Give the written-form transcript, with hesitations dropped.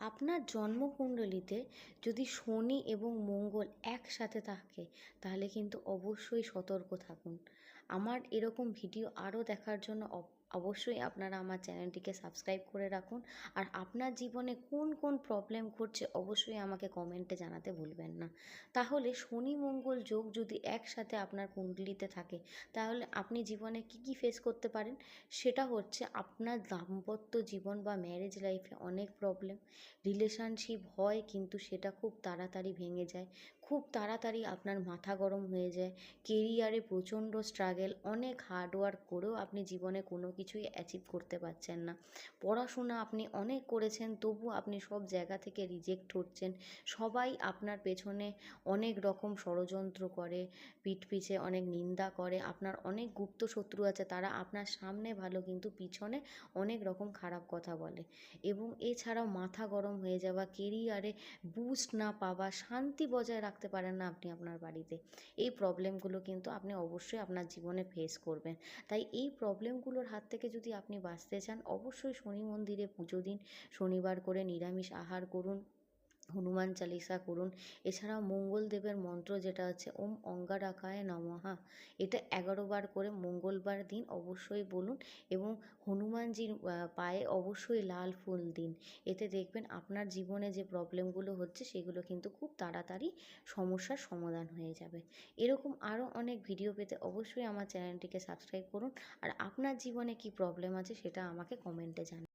আপনার জন্মকুণ্ডলিতে যদি শনি এবং মঙ্গল একসাথে থাকে তাহলে কিন্তু অবশ্যই সতর্ক থাকুন। আমার এরকম ভিডিও আরও দেখার জন্য অবশ্যই আপনারা আমার চ্যানেলটিকে সাবস্ক্রাইব করে রাখুন। আর আপনার জীবনে কোন কোন প্রবলেম ঘটছে অবশ্যই আমাকে কমেন্টে জানাতে ভুলবেন না। তাহলে শনি মঙ্গল যোগ যদি একসাথে আপনার কুণ্ডলিতে থাকে তাহলে আপনি জীবনে কি কি ফেস করতে পারেন, সেটা হচ্ছে আপনার দাম্পত্য জীবন বা ম্যারেজ লাইফে অনেক প্রবলেম। রিলেশনশিপ হয় কিন্তু সেটা খুব তাড়াতাড়ি ভেঙে যায়, খুব তাড়াতাড়ি আপনার মাথা গরম হয়ে যায়। কেরিয়ারে প্রচণ্ড স্ট্রাগেল, অনেক হার্ডওয়ার্ক করেও আপনি জীবনে কোনো কিছুই অ্যাচিভ করতে পারছেন না। পড়াশোনা আপনি অনেক করেছেন তবু আপনি সব জায়গা থেকে রিজেক্ট হচ্ছেন। সবাই আপনার পেছনে অনেক রকম ষড়যন্ত্র করে, পিঠ পিছে অনেক নিন্দা করে। আপনার অনেক গুপ্ত শত্রু আছে, তারা আপনার সামনে ভালো কিন্তু পিছনে অনেক রকম খারাপ কথা বলে। এবং এছাড়াও মাথা গরম হয়ে যাওয়া, কেরিয়ারে বুস্ট না পাওয়া, শান্তি বজায় রাখতে পারেন না আপনি আপনার বাড়িতে। এই প্রবলেমগুলো কিন্তু আপনি অবশ্যই আপনার জীবনে ফেস করবেন। তাই এই প্রবলেমগুলোর হাত থেকে যদি আপনি বাঁচতে চান অবশ্যই শনি মন্দিরে পুজো দিন, শনিবার করে নিরামিষ আহার করুন, হনুমান চালিসা করুন। এছাড়াও মঙ্গলদেবের মন্ত্র যেটা আছে ওম অঙ্গারাকায় নমঃ, এটা 11 বার করে মঙ্গলবার দিন অবশ্যই বলুন। এবং হনুমানজির পায়ে অবশ্যই লাল ফুল দিন। এতে দেখবেন আপনার জীবনে যে প্রবলেমগুলো হচ্ছে সেগুলো কিন্তু খুব তাড়াতাড়ি সমস্যার সমাধান হয়ে যাবে। এরকম আরও অনেক ভিডিও পেতে অবশ্যই আমার চ্যানেলটিকে সাবস্ক্রাইব করুন। আর আপনার জীবনে কি প্রবলেম আছে সেটা আমাকে কমেন্টে জানান।